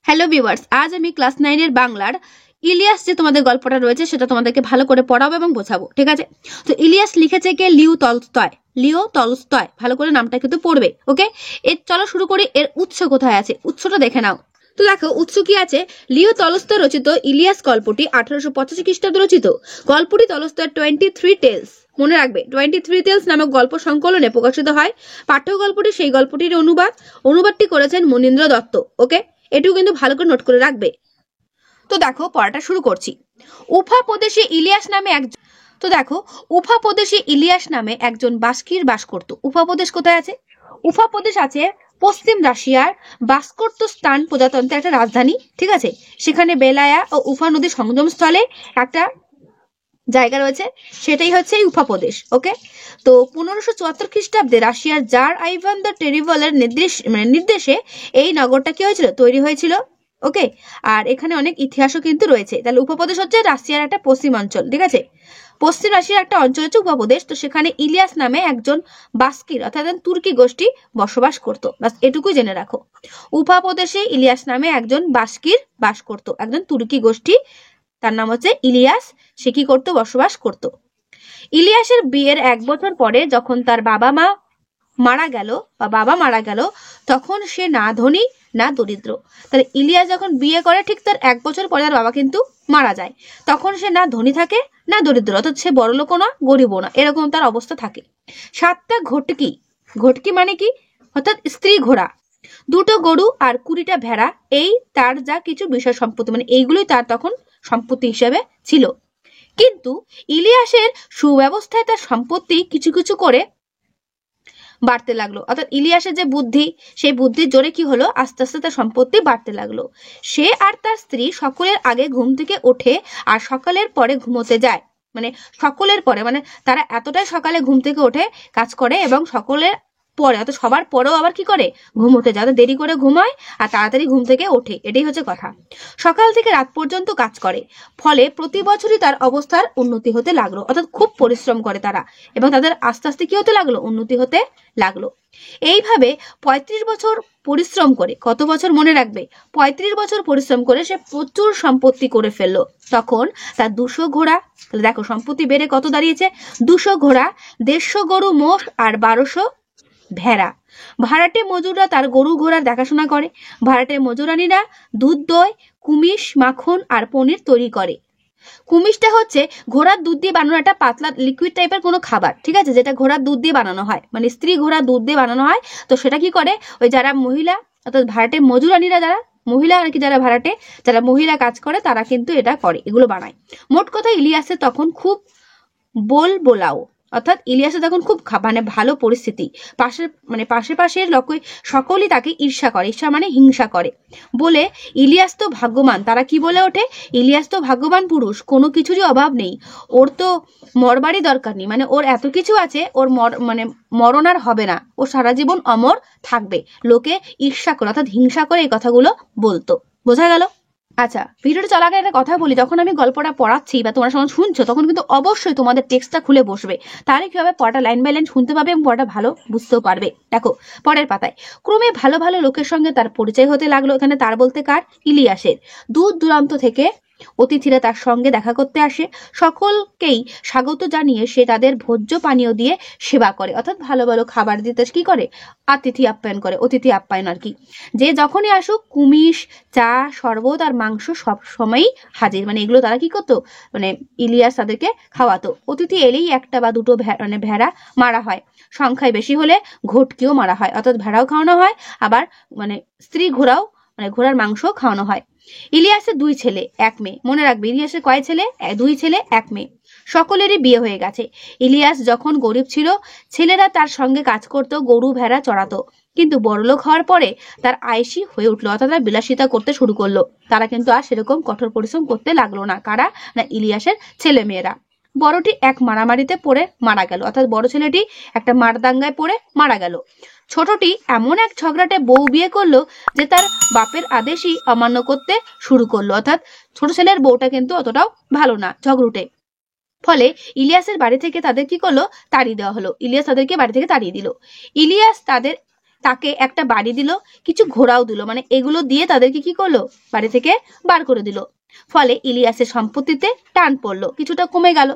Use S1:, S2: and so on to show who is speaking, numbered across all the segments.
S1: Hello viewers, আজ আমি class 9 এর বাংলার ইলিয়াস যে তোমাদের গল্পটা রয়েছে সেটা তোমাদেরকে ভালো করে পড়াবো এবং বোঝাবো। ঠিক আছে? তো ইলিয়াস লিখেছে কে? Leo Tolstoy. ভালো করে নামটা কিন্তু পড়বে। ওকে, চলো শুরু করি। এর উৎস কোথায় আছে উৎসটা দেখে নাও। তো দেখো উৎস কি আছে। লিও টলস্টয় রচিত ইলিয়াস গল্পটি 1885 খ্রিস্টাব্দে রচিত। গল্পটি টলস্টয়ের 23 টেলস, মনে রাখবে 23 টেলস নামক গল্প সংকলনে প্রকাশিত হয়। পাঠ্য গল্পটি সেই গল্পটির অনুবাদটি করেছেন মনীন্দ্র দত্ত। ওকে, এটুকু কিন্তু ভালো করে নোট করে রাখবে। তো দেখো পড়াটা শুরু করছি। উফা প্রদেশে ইলিয়াস নামে একজন বাস্কির বাস করত। উফা প্রদেশ কোথায় আছে? উফা প্রদেশ আছে পশ্চিম রাশিয়ার বাস্কর্তস্তান প্রজাতন্ত্রের একটা রাজধানী। ঠিক আছে, সেখানে বেলায়া ও উফা নদীর সংগমস্থলে একটা জায়গা রয়েছে, সেটাই হচ্ছে এই উফা প্রদেশ। ওকে, তো 1574 খ্রিস্টাব্দে রাশিয়ার জার আইভান দ্য টেরিবলের নির্দেশে এই নগরটা কি হয়েছিল? তৈরি হয়েছিল। ওকে, আর এখানে অনেক ইতিহাসও কিন্তু রয়েছে। তাহলে উপপ্রদেশ হচ্ছে রাশিয়ার একটা পশ্চিম অঞ্চল। ঠিক আছে, পশ্চিম রাশিয়ার একটা অঞ্চল হচ্ছে উপপ্রদেশ। তো সেখানে ইলিয়াস নামে একজন বাস্কির অর্থাৎ তুর্কি গোষ্ঠী বসবাস করত। বাস এটুকুই জেনে রাখো। উপপ্রদেশে ইলিয়াস নামে একজন বাস্কির বাস করত, একজন তুর্কি গোষ্ঠী, তার নাম হচ্ছে ইলিয়াস। সে কি করতো? বসবাস করত। ইলিয়াসের বিয়ের 1 বছর পরে যখন তার বাবা মারা গেল তখন সে না ধনী না দরিদ্র। তাহলে ইলিয়াস যখন বিয়ে করে ঠিক তার 1 বছর পরে তার বাবা কিন্তু মারা যায়। তখন সে না ধনী থাকে না দরিদ্র, অর্থাৎ সে বড়লোকও না গরিবও না, এরকম তার অবস্থা থাকে। 7টা ঘটকি মানে কি? অর্থাৎ স্ত্রী ঘোড়া, 2টো গরু আর 20টা ভেড়া, এই তার যা কিছু বিষয় সম্পত্তি, মানে এইগুলোই তার তখন সম্পত্তি হিসেবে ছিল। কিন্তু ইলিয়াসের সুব্যবস্থায় তার সম্পত্তি কিছু কিছু করে বাড়তে লাগলো। অর্থাৎ ইলিয়াসের যে বুদ্ধি, সেই বুদ্ধির জোরে কি হলো? আস্তে আস্তে তার সম্পত্তি বাড়তে লাগলো। সে আর তার স্ত্রী সকলের আগে ঘুম থেকে ওঠে আর সকালের পরে ঘুমোতে যায়। সকলের পরে মানে তারা এতটাই সকালে ঘুম থেকে ওঠে, কাজ করে, এবং সকলের পরে অর্থাৎ সবার পরেও আবার কি করে? ঘুমোতে যায়। দেরি করে ঘুমায় আর তাড়াতাড়ি ঘুম থেকে ওঠে, এটাই হচ্ছে কথা। সকাল থেকে রাত পর্যন্ত কাজ করে, ফলে প্রতি বছরই তার অবস্থার উন্নতি হতে লাগলো। অর্থাৎ খুব পরিশ্রম করে তারা, এবং তাদের আস্তে আস্তে কি হতে লাগলো? উন্নতি হতে লাগলো। এইভাবে 35 বছর পরিশ্রম করে, কত বছর মনে রাখবে? 35 বছর পরিশ্রম করে সে প্রচুর সম্পত্তি করে ফেললো। তখন তার 200 ঘোড়া, তাহলে দেখো সম্পত্তি বেড়ে কত দাঁড়িয়েছে? 200 ঘোড়া, 150 গরু মোষ আর 1200 ভেড়া। ভাড়াটে মজুররা তার গরু ঘোড়ার দেখাশোনা করে। ভাড়াটে মজুরানীরা দুধ, দই, কুমিশ, মাখন আর পনির তৈরি করে। কুমিশটা হচ্ছে ঘোড়ার দুধ দিয়ে বানানো একটা পাতলা লিকুইড টাইপের কোনো খাবার। ঠিক আছে, যেটা ঘোড়ার দুধ দিয়ে বানানো হয়, মানে স্ত্রী ঘোড়ার দুধ দিয়ে বানানো হয়। তো সেটা কি করে? ওই যারা মহিলা অর্থাৎ ভাড়াটে মজুরানীরা, যারা মহিলা আর কি, যারা মহিলা কাজ করে তারা কিন্তু এটা করে, এগুলো বানায়। মোট কথা ইলিয়াসের তখন খুব বোলাও, অর্থাৎ ইলিয়াসের তখন খুব ভালো পরিস্থিতি। পাশের লোক সকলেই তাকে ঈর্ষা করে, ঈর্ষা মানে হিংসা করে, বলে ইলিয়াস তো ভাগ্যবান। তারা কি বলে ওঠে? ইলিয়াস তো ভাগ্যবান পুরুষ, কোনো কিছুরই অভাব নেই, ওর তো মরবারই দরকার নেই, মানে ওর এত কিছু আছে, ওর মরণ আর হবে না, ও সারা জীবন অমর থাকবে। লোকে ঈর্ষা করে অর্থাৎ হিংসা করে এই কথাগুলো বলতো। বোঝা গেল? আচ্ছা, ভিডিওটা চলাকালীন একটা কথা বলি, যখন আমি গল্পটা পড়াচ্ছি বা তোমরা যখন শুনছো তখন কিন্তু অবশ্যই তোমাদের টেক্সটটা খুলে বসবে, তাহলে কি হবে? পড়াটা লাইন বাই লাইন শুনতে পাবে এবং পড়াটা ভালো বুঝতেও পারবে। দেখো পরের পাতায়, ক্রমে ভালো ভালো লোকের সঙ্গে তার পরিচয় হতে লাগলো। এখানে তার বলতে কার? ইলিয়াসের। দূর দূরান্ত থেকে অতিথিরা তার সঙ্গে দেখা করতে আসে। সকলকেই স্বাগত জানিয়ে সে তাদের ভোজ্য পানীয় দিয়ে সেবা করে, অর্থাৎ ভালো ভালো খাবার দিতে কি করে? অতিথি আপ্যায়ন আর কি। যে যখনই আসুক কুমিশ, চা, শরবত আর মাংস সব সময়ই হাজির। মানে এগুলো তারা কি করতো? মানে ইলিয়াস তাদেরকে খাওয়াতো। অতিথি এলেই 1টা বা 2টো ভেড়া মারা হয়, সংখ্যায় বেশি হলে ঘটকিও মারা হয়, অর্থাৎ ভেড়াও খাওয়ানো হয়, আবার স্ত্রী ঘোড়াও ঘোড়ার মাংস খাওয়ানো হয়। ইলিয়াসের 2 ছেলে 1 মেয়ে। মনে রাখবে ইলিয়াসের কয় ছেলে? 2 ছেলে 1 মেয়ে। সকলেরই বিয়ে হয়ে গেছে। ইলিয়াস যখন গরিব ছিল, ছেলেরা তার সঙ্গে কাজ করত, গরু ভেড়া চড়াতো। কিন্তু বড়লোক হওয়ার পরে তার আয়েশি হয়ে উঠলো, অর্থাৎ বিলাসিতা করতে শুরু করলো। তারা কিন্তু আর সেরকম কঠোর পরিশ্রম করতে লাগলো না। কারা? না ইলিয়াসের ছেলে মেয়েরা। বড়টি এক মারামারিতে পড়ে মারা গেল, অর্থাৎ বড় ছেলেটি একটা মারদাঙ্গায় পড়ে মারা গেল। ছোটটি এমন এক ঝগড়াটে বউ বিয়ে করলো যে তার বাপের আদেশই অমান্য করতে শুরু করলো, অর্থাৎ ছোট ছেলের বউটা কিন্তু অতটাও ভালো না, ঝগড়ুটে। ফলে ইলিয়াসের বাড়ি থেকে তাদের কি করলো? তাড়িয়ে দেওয়া হলো। ইলিয়াস তাদেরকে বাড়ি থেকে তাড়িয়ে দিল। ইলিয়াস তাদের তাকে একটা বাড়ি দিল, কিছু ঘোড়াও দিল, মানে এগুলো দিয়ে তাদেরকে কি করলো, বাড়ি থেকে বার করে দিল। ফলে ইলিয়াসের সম্পত্তিতে টান পড়লো, কিছুটা কমে গেল।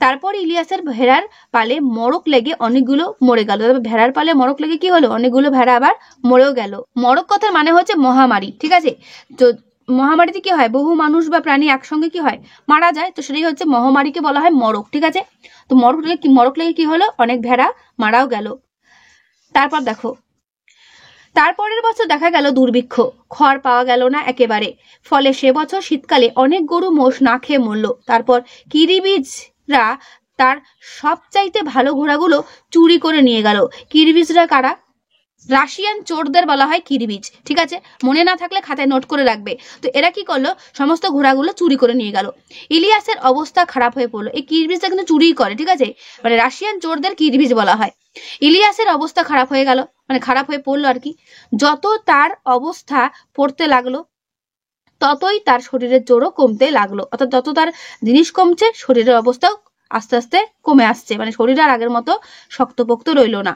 S1: তারপর ইলিয়াসের ভেড়ার পালে মরক লেগে অনেকগুলো মরে গেল। ভেড়ার পালে মরক লেগে কি হলো, অনেকগুলো ভেড়া আবার মরেও গেল। মরক কথার মানে হচ্ছে মহামারী, ঠিক আছে। তো মহামারীতে কি হয়, বহু মানুষ বা প্রাণী একসঙ্গে কি হয়, মারা যায়, তো সেটাই হচ্ছে মহামারীকে বলা হয় মরক, ঠিক আছে। তো মরক লেগে কি হলো, অনেক ভেড়া মারাও গেল। তারপর দেখো, তারপরের বছর দেখা গেল দুর্ভিক্ষ, খড় পাওয়া গেল না একেবারে। ফলে সে বছর শীতকালে অনেক গরু মোষ না খেয়ে মরল। তারপর কিরিবিজরা তার সবচাইতে ভালো ঘোড়াগুলো চুরি করে নিয়ে গেল। কিরিবিজরা কারা, রাশিয়ান চোরদের বলা হয় কিরিবিজ, ঠিক আছে, মনে না থাকলে খাতায় নোট করে রাখবে। তো এরা কি করলো, সমস্ত ঘোড়াগুলো চুরি করে নিয়ে গেল। ইলিয়াসের অবস্থা খারাপ হয়ে পড়লো। এই কিরবিজটা কিন্তু চুরি করে, ঠিক আছে, মানে রাশিয়ান চোরদের কিরবিজ বলা হয়। ইলিয়াসের অবস্থা খারাপ হয়ে গেল, মানে খারাপ হয়ে পড়লো আর কি। যত তার অবস্থা পড়তে লাগলো, ততই তার শরীরের জোরও কমতে লাগলো। অর্থাৎ যত তার জিনিস কমছে, শরীরের অবস্থাও আস্তে আস্তে কমে আসছে, মানে শরীর আর আগের মতো শক্তপোক্ত রইল না।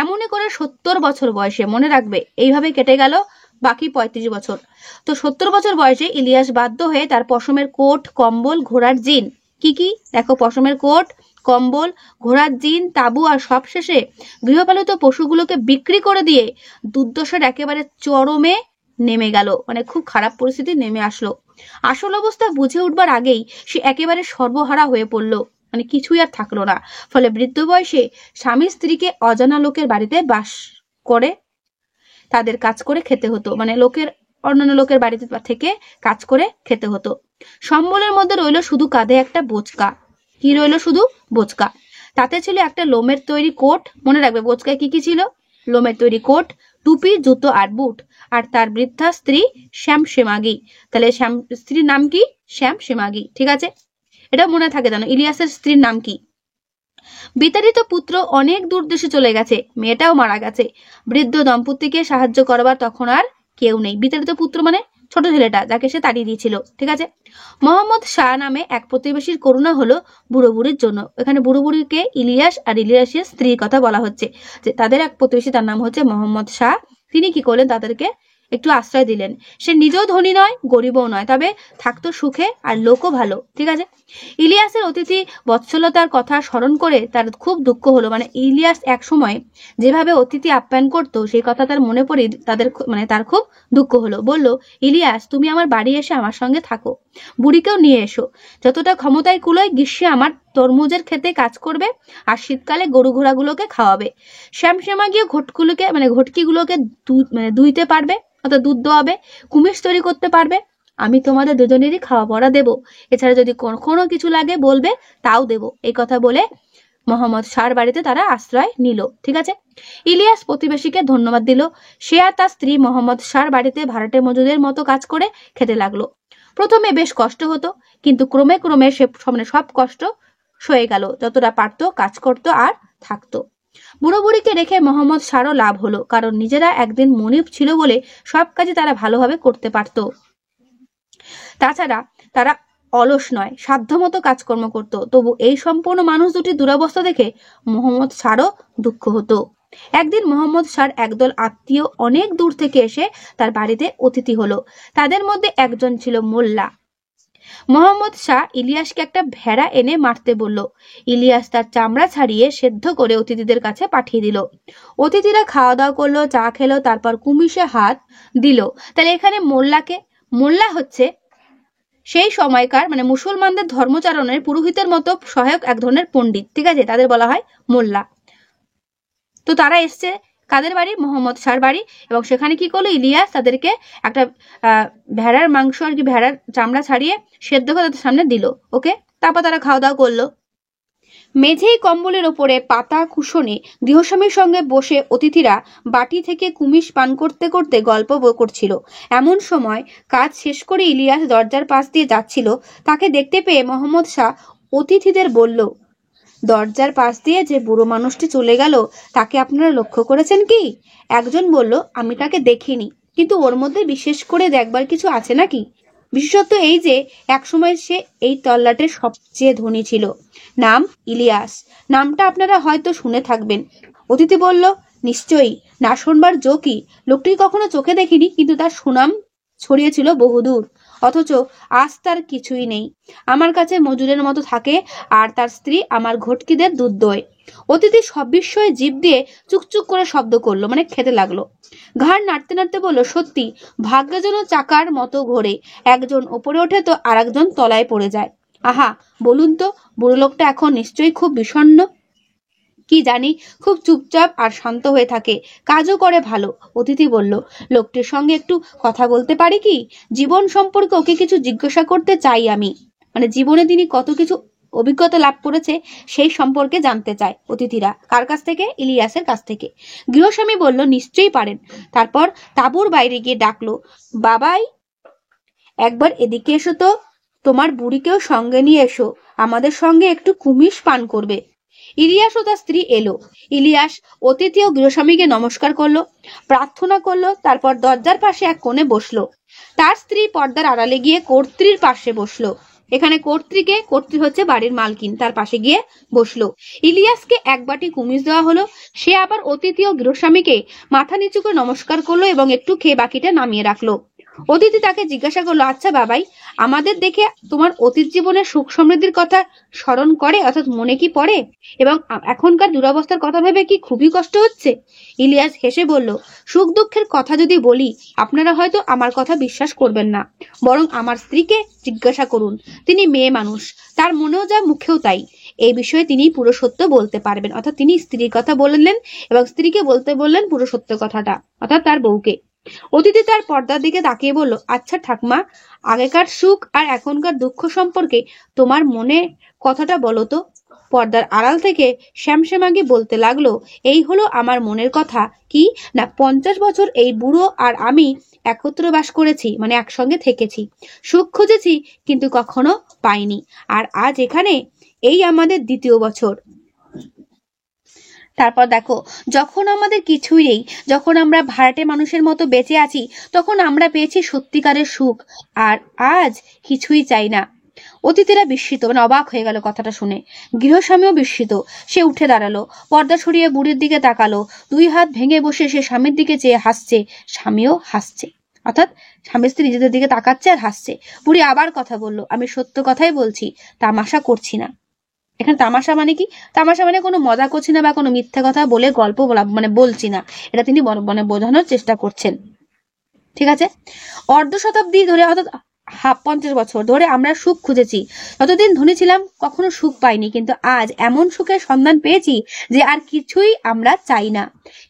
S1: এমনই করে 70 বছর বয়সে, মনে রাখবে, এইভাবে কেটে গেল বাকি 35 বছর। তো 70 বছর বয়সে ইলিয়াস বাধ্য হয়ে তার পশমের কোট, কম্বল, ঘোড়ার জিন, কি কি দেখো, পশমের কোট, কম্বল, ঘোড়ার জিন, তাবু আর সবশেষে গৃহপালিত পশুগুলোকে বিক্রি করে দিয়ে দুর্দশার একেবারে চরমে নেমে গেল, মানে খুব খারাপ পরিস্থিতি নেমে আসলো। আসল অবস্থা বুঝে উঠবার আগেই সে একেবারে সর্বহারা হয়ে পড়লো, মানে কিছুই আর থাকলো না। ফলে বৃদ্ধ বয়সে স্বামী স্ত্রীকে অজানা লোকের বাড়িতে বাস করে তাদের কাজ করে খেতে হতো, মানে অন্যান্য লোকের বাড়িতে থেকে কাজ করে খেতে হতো। সম্বলের মধ্যে রইল শুধু কাঁধে একটা বোচকা। কি রইল, শুধু বোচকা। তাতে ছিল একটা লোমের তৈরি কোট, মনে রাখবে বোচকায় কি কি ছিল, লোমের তৈরি কোট, টুপি, জুতো আর বুট। আর তার বৃদ্ধা স্ত্রী শ্যামসেমাগি। তাহলে স্ত্রীর নাম কি, শ্যামসেমাগি, ঠিক আছে, এটা মনে থাকে জানো। ইলিয়াসের স্ত্রীর নাম কি। বিতাড়িত পুত্র অনেক দূর দেশে চলে গেছে, মেয়েটাও মারা গেছে। বৃদ্ধ দম্পতিকে সাহায্য করবার তখন আর কেউ নেই। বিতাড়িত পুত্র মানে ছোট ছেলেটা, যাকে সে তাড়িয়ে দিয়েছিল, ঠিক আছে। মোহাম্মদ শাহ নামে এক প্রতিবেশীর করুণা হলো বুড়ো বুড়ির জন্য। এখানে বুড়ো বুড়িকে ইলিয়াস আর ইলিয়াসের স্ত্রীর কথা বলা হচ্ছে, যে তাদের এক প্রতিবেশী, তার নাম হচ্ছে মোহাম্মদ শাহ। তিনি কি করলেন, তাদেরকে একটু আশ্রয় দিলেন। সে নিজেও ধনী নয়, গরিবও নয়, তবে থাকতো সুখে, আর লোকও ভালো, ঠিক আছে। ইলিয়াসের অতিথি বৎসলতার কথা স্মরণ করে তার খুব দুঃখ হলো, মানে ইলিয়াস এক সময় যেভাবে অতিথি আপ্যায়ন করতো, সেই কথা তার মনে পড়ে তার খুব দুঃখ হলো। বলল, ইলিয়াস, তুমি আমার বাড়ি এসে আমার সঙ্গে থাকো, বুড়িকেও নিয়ে এসো। যতটা ক্ষমতায় কুলোয় গ্রীষ্মে আমার তরমুজের খেতে কাজ করবে, আর শীতকালে গরু ঘোড়াগুলোকে খাওয়াবে। শ্যামশ্যামা গিয়ে ঘটকিগুলোকে দুইতে পারবে, অর্থাৎ দুধ দোয়াবে, কুমিশ তৈরি করতে পারবে। আমি তোমাদের দুজনেরই খাওয়া পড়া দেবো। এছাড়া যদি কোনো কিছু লাগে বলবে, তাও দেবো। এই কথা বলে মোহাম্মদ শাহর বাড়িতে তারা আশ্রয় নিল, ঠিক আছে। ইলিয়াস প্রতিবেশীকে ধন্যবাদ দিল। সে আর তার স্ত্রী মোহাম্মদ শাহর বাড়িতে ভাড়াটে মজুদের মতো কাজ করে খেতে লাগলো। প্রথমে বেশ কষ্ট হতো, কিন্তু ক্রমে ক্রমে সব কষ্ট সয়ে গেল। যতটা পারতো কাজ করতো আর থাকতো। বুড়ো বুড়িকে রেখে মোহাম্মদ শাহরও লাভ হলো, কারণ নিজেরা একদিন মনিব ছিল বলে সব কাজে তারা ভালোভাবে করতে পারত। তাছাড়া তারা অলস নয়, সাধ্যমতো কাজকর্ম করত। তবু এই সম্পূর্ণ মানুষ দুটি দুরবস্থা দেখে মোহাম্মদ শাহরও দুঃখ হতো। একদিন মোহাম্মদ শাহর একদল আত্মীয় অনেক দূর থেকে এসে তার বাড়িতে অতিথি হলো। তাদের মধ্যে একজন ছিল মোল্লা। মোহাম্মদ শাহ ইলিয়াসকে একটা ভেড়া এনে মারতে বলল। ইলিয়াস তার চামড়া ছাড়িয়ে সেদ্ধ করে অতিথিদের কাছে পাঠিয়ে দিল। অতিথিরা খাওয়া দাওয়া করলো, চা খেলো, তারপর কুমিশে হাত দিল। তাহলে এখানে মোল্লা হচ্ছে সেই সময়কার, মানে মুসলমানদের ধর্মচারণের পুরোহিতের মতো সহায়ক এক ধরনের পণ্ডিত, ঠিক আছে, তাদের বলা হয় মোল্লা। তো তারা এসছে কাদের বাড়ি, মোহাম্মদ শাহর বাড়ি। এবং সেখানে কি করলো, ইলিয়াস তাদেরকে একটা ভেড়ার মাংস আর কি, ভেড়ার চামড়া ছাড়িয়ে সেদ্ধ করে তাদের সামনে দিল। ওকে, তারপর তারা খাওয়া দাওয়া করলো। মেঝেই কম্বলের ওপরে পাতা কুশনে গৃহস্বামীর সঙ্গে বসে অতিথিরা বাটি থেকে কুমিশ পান করতে করতে গল্প করছিল। এমন সময় কাজ শেষ করে ইলিয়াস দরজার পাশ দিয়ে যাচ্ছিল। তাকে দেখতে পেয়ে মোহাম্মদ শাহ অতিথিদের বলল, দরজার পাশ দিয়ে যে বুড়ো মানুষটি চলে গেল, তাকে আপনারা লক্ষ্য করেছেন কি? একজন বলল, আমি তাকে দেখিনি, কিন্তু ওর মধ্যে বিশেষ করে দেখবার কিছু আছে নাকি? বিশেষত এই যে একসময় সে এই তল্লাটের সবচেয়ে ধনী ছিল। নাম ইলিয়াস। নামটা আপনারা হয়তো শুনে থাকবেন। অতিথি বলল, নিশ্চয়ই না শোনবার জো কি? লোকটি কখনো চোখে দেখিনি, কিন্তু তার সুনাম ছড়িয়েছিল বহুদূর। অথচ আজ তার কিছুই নেই। আমার কাছে মজুরের মতো থাকে, আর তার স্ত্রী আমার ঘটকিদের দুধ দোয়। অতিথি সবিস্ময়ে জিভ দিয়ে চুকচুক করে শব্দ করলো, মানে খেতে লাগলো। ঘাড় নাড়তে নাড়তে বলল, সত্যি ভাগ্য যেন চাকার মতো ঘোরে, একজন ওপরে ওঠে তো আর একজন তলায় পড়ে যায়। আহা, বলুন তো, বুড়ো লোকটা এখন নিশ্চয়ই খুব বিষণ্ণ। কি জানি, খুব চুপচাপ আর শান্ত হয়ে থাকে, কাজও করে ভালো। অতিথি বলল, লোকটির সঙ্গে একটু কথা বলতে পারি কি? জীবন সম্পর্কে ওকে কিছু জিজ্ঞাসা করতে চাই আমি, মানে জীবনে তিনি কত কিছু অভিজ্ঞতা লাভ করেছে সেই সম্পর্কে জানতে চায় অতিথিরা। কার কাছ থেকে? ইলিয়াসের কাছ থেকে। গৃহস্বামী বলল, নিশ্চয়ই পারেন। তারপর তাঁবুর বাইরে গিয়ে ডাকলো, বাবাই, একবার এদিকে এসো তো, তোমার বুড়িকেও সঙ্গে নিয়ে এসো, আমাদের সঙ্গে একটু কুমিশ পান করবে। ইলিয়াস ও তার স্ত্রী এলো। ইলিয়াস অতিথি ও গৃহস্বামীকে নমস্কার করলো, প্রার্থনা করলো, তারপর দরজার পাশে এক কোণে বসলো। তার স্ত্রী পর্দার আড়ালে গিয়ে কর্ত্রীর পাশে বসলো। এখানে কর্ত্রী হচ্ছে বাড়ির মালকিন, তার পাশে গিয়ে বসলো। ইলিয়াসকে এক বাটি কুমিজ দেওয়া হলো। সে আবার অতিথি ও গৃহস্বামীকে মাথা নিচু করে নমস্কার করলো এবং একটু খেয়ে বাকিটা নামিয়ে রাখলো। অতিথি তাকে জিজ্ঞাসা করলো, আচ্ছা বাবাই, আমাদের দেখে তোমার অতীত জীবনের সুখ সমৃদ্ধির কথা স্মরণ করে, অর্থাৎ মনে কি পড়ে, এবং এখনকার দুরবস্থার কথা ভেবে কি খুবই কষ্ট হচ্ছে? ইলিয়াস হেসে বলল, সুখ দুঃখের কথা যদি বলি আপনারা হয়তো আমার কথা বিশ্বাস করবেন না, বরং আমার স্ত্রীকে জিজ্ঞাসা করুন। তিনি মেয়ে মানুষ, তার মনেও যা মুখেও তাই। এই বিষয়ে তিনি পুরো সত্য বলতে পারবেন। অর্থাৎ তিনি স্ত্রীর কথা বললেন এবং স্ত্রীকে বলতে বললেন পুরো সত্য কথাটা, অর্থাৎ তার বউকে। অতিথি তার পর্দার দিকে তাকিয়ে বলল, আচ্ছা ঠাকমা, আগেকার সুখ আর এখনকার দুঃখ সম্পর্কে তোমার মনে কথাটা বলো তো। পর্দার আড়াল থেকে শ্যামশ্যামাকে বলতে লাগলো, এই হলো আমার মনের কথা। কি না, 50 বছর এই বুড়ো আর আমি একত্র বাস করেছি, মানে একসঙ্গে থেকেছি, সুখ খুঁজেছি কিন্তু কখনো পাইনি, আর আজ এখানে এই আমাদের 2য় বছর। তারপর দেখো, যখন আমাদের কিছুই নেই, যখন আমরা ভাড়াটে মানুষের মতো বেঁচে আছি, তখন আমরা পেয়েছি সত্যিকারের সুখ, আর আজ কিছুই চাই না। অতিথিরা বিস্মিত, মানে অবাক হয়ে গেল কথাটা শুনে। গৃহস্বামীও বিস্মিত। সে উঠে দাঁড়ালো, পর্দা সরিয়ে বুড়ির দিকে তাকালো, 2 হাত ভেঙে বসে সে স্বামীর দিকে চেয়ে হাসছে, স্বামীও হাসছে, অর্থাৎ স্বামী স্ত্রী নিজেদের দিকে তাকাচ্ছে আর হাসছে। বুড়ি আবার কথা বলল, আমি সত্য কথাই বলছি, তামাশা করছি না। এখানে তামাশা মানে কি? তামাশা মানে কোনো মজা করছি না বা কোনো মিথ্যা কথা বলে গল্প বলা, মানে বলছি না, এটা তিনি মানে বোঝানোর চেষ্টা করছেন। ঠিক আছে, অর্ধ শতাব্দী ধরে, অর্থাৎ 50 বছর ধরে আমরা সুখ খুঁজেছি। যতদিন ধনী ছিলাম কখনো সুখ পাইনি, কিন্তু আজ এমন সুখের সন্ধান পেয়েছি যে আর কিছুই আমরা চাই না।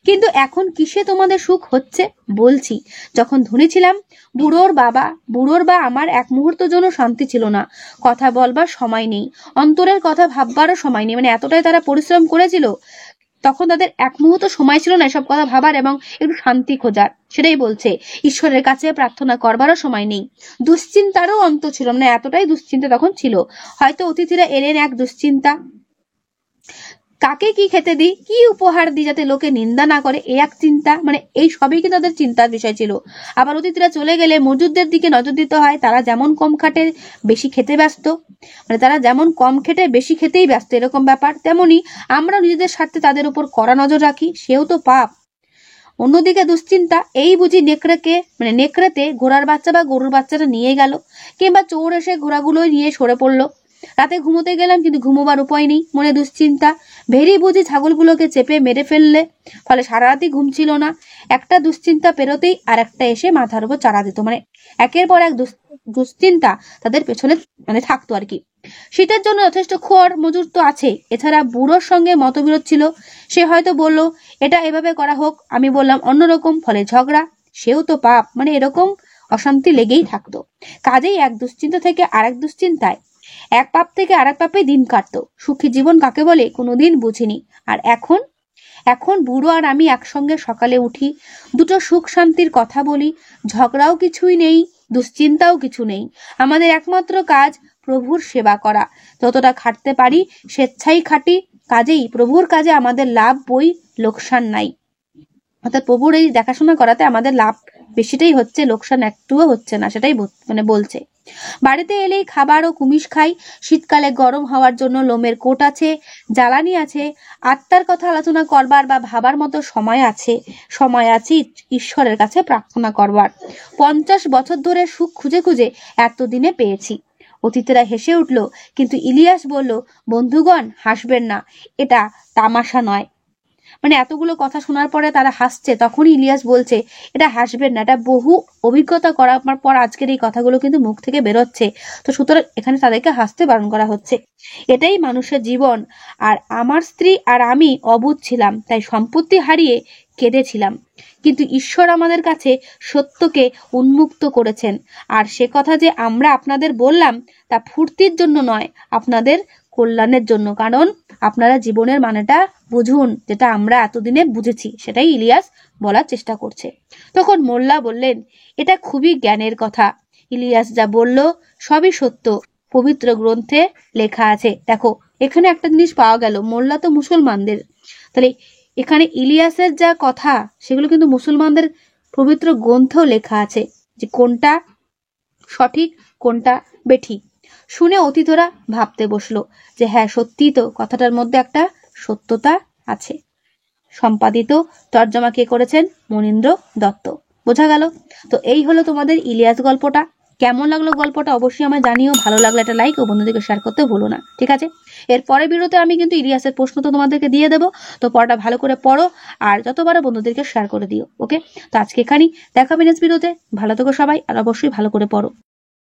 S1: কিন্তু এখন কিসে তোমাদের সুখ হচ্ছে বলছি। যখন ধনী ছিলাম, বুড়োর বা আমার এক মুহূর্তের জন্য শান্তি ছিল না, কথা বলবার সময় নেই, অন্তরের কথা ভাববারও সময় নেই, মানে এতটাই তারা পরিশ্রম করেছিল, তখন তাদের এক মুহূর্ত সময় ছিল না এসব কথা ভাবার এবং একটু শান্তি খোঁজার। সেটাই বলছে, ঈশ্বরের কাছে প্রার্থনা করবারও সময় নেই, দুশ্চিন্তারও অন্ত ছিল না, এতটাই দুশ্চিন্তা তখন ছিল। হয়তো অতিথিরা এলেন এক দুশ্চিন্তা, কাকে কি খেতে দিই, কি উপহার দিই যাতে লোকে নিন্দা না করে, এই এক চিন্তা, মানে এই সবই কিন্তু তাদের চিন্তার বিষয় ছিল। আবার অতিথিরা চলে গেলে মজুরদের দিকে নজর দিতে হয়, তারা যেমন কম খাটে বেশি খেতে ব্যস্ত, মানে তারা যেমন কম খেটে বেশি খেতেই ব্যস্ত, এরকম ব্যাপার। তেমনি আমরা নিজেদের স্বার্থে তাদের উপর কড়া নজর রাখি, সেও তো পাপ। অন্যদিকে দুশ্চিন্তা, এই বুঝি নেকড়েতে ঘোড়ার বাচ্চা বা গরুর বাচ্চাটা নিয়ে গেল, কিংবা চোর এসে ঘোড়াগুলোই নিয়ে সরে পড়লো। রাতে ঘুমোতে গেলাম কিন্তু ঘুমোবার উপায় নেই, মনে দুশ্চিন্তা, ভেরি বুঝি ছাগলগুলোকে চেপে মেরে ফেললে, ফলে সারা রাতি ঘুম ছিল না। একটা দুশ্চিন্তা পেরোতেই আর একটা এসে মাথার উপর চাড়া দিত, মানে একের পর এক দুশ্চিন্তা তাদের পেছনে মানে থাকতো আর কি। শীতের জন্য যথেষ্ট খড় মজুর তো আছে, এছাড়া বুড়োর সঙ্গে মতবিরোধ ছিল। সে হয়তো বলল এটা এভাবে করা হোক, আমি বললাম অন্যরকম, ফলে ঝগড়া, সেও তো পাপ, মানে এরকম অশান্তি লেগেই থাকতো। কাজেই এক দুশ্চিন্তা থেকে আরেক দুশ্চিন্তায়, এক পাপ থেকে আরেক পাপে দিন কাটতো। সুখী জীবন কাকে বলে কোনোদিন বুঝিনি। আর এখন বুড়ো আর আমি একসঙ্গে সকালে উঠি, দুটো সুখ শান্তির কথা বলি, ঝগড়াও কিছুই নেই, দুশ্চিন্তাও কিছু নেই। আমাদের একমাত্র কাজ প্রভুর সেবা করা, যতটা খাটতে পারি স্বেচ্ছাই খাটি, কাজেই প্রভুর কাজে আমাদের লাভ বই লোকসান নাই। অর্থাৎ প্রভুর এই দেখাশোনা করাতে আমাদের লাভ বেশিটাই হচ্ছে, লোকসান একটুও হচ্ছে না, সেটাই মানে বলছে। বাড়িতে এলেই খাবার ও কুমিশ খাই, শীতকালে গরম হওয়ার জন্য লোমের কোট আছে, জ্বালানি আছে, আত্মার কথা আলোচনা করবার বা ভাবার মতো সময় আছে ঈশ্বরের কাছে প্রার্থনা করবার। 50 বছর ধরে সুখ খুঁজে খুঁজে এতদিনে পেয়েছি। অতিথিরা হেসে উঠল, কিন্তু ইলিয়াস বলল, বন্ধুগণ হাসবেন না, এটা তামাশা নয়। মানে এতগুলো কথা শোনার পরে তারা হাসছে, তখনই ইলিয়াস বলছে এটা হাসবেন না, এটা বহু অভিজ্ঞতা করার পর আজকের এই কথাগুলো কিন্তু মুখ থেকে বেরোচ্ছে, তো সুতরাং এখানে তাদেরকে হাসতে বারণ করা হচ্ছে। এটাই মানুষের জীবন। আর আমার স্ত্রী আর আমি অবুঝ ছিলাম, তাই সম্পত্তি হারিয়ে কেঁদেছিলাম, কিন্তু ঈশ্বর আমাদের কাছে সত্যকে উন্মুক্ত করেছেন। আর সে কথা যে আমরা আপনাদের বললাম তা ফুর্তির জন্য নয়, আপনাদের কল্যাণের জন্য, কারণ আপনারা জীবনের মানেটা বুঝুন, যেটা আমরা এতদিনে বুঝেছি, সেটাই ইলিয়াস বলার চেষ্টা করছে। তখন মোল্লা বললেন, এটা খুবই জ্ঞানের কথা। ইলিয়াস যা বলল সবই সত্য, পবিত্র গ্রন্থে লেখা আছে। দেখো এখানে একটা জিনিস পাওয়া গেল, মোল্লা তো মুসলমানদের, তাহলে এখানে ইলিয়াসের যা কথা সেগুলো কিন্তু মুসলমানদের পবিত্র গ্রন্থেও লেখা আছে, যে কোনটা সঠিক কোনটা বেঠিক। শুনে অতিথিরা ভাবতে বসলো যে হ্যাঁ সত্যি তো, কথাটার মধ্যে একটা সত্যতা আছে। সম্পাদিত তর্জমা কে করেছেন? মনীন্দ্র দত্ত। বোঝা গেল? তো এই হলো তোমাদের ইলিয়াস গল্পটা। কেমন লাগলো গল্পটা অবশ্যই আমায় জানিও। ভালো লাগলে একটা লাইক ও বন্ধুদেরকে শেয়ার করতে ভুলো না, ঠিক আছে? এর পরের ভিডিওতে আমি কিন্তু ইলিয়াসের প্রশ্ন তো তোমাদেরকে দিয়ে দেবো, তো পড়াটা ভালো করে পড়ো আর যতবার বন্ধুদেরকে শেয়ার করে দিও। ওকে, তো আজকে এখানেই, দেখা হবে নেক্সট ভিডিওতে। ভালো থেকো সবাই, আর অবশ্যই ভালো করে পড়ো।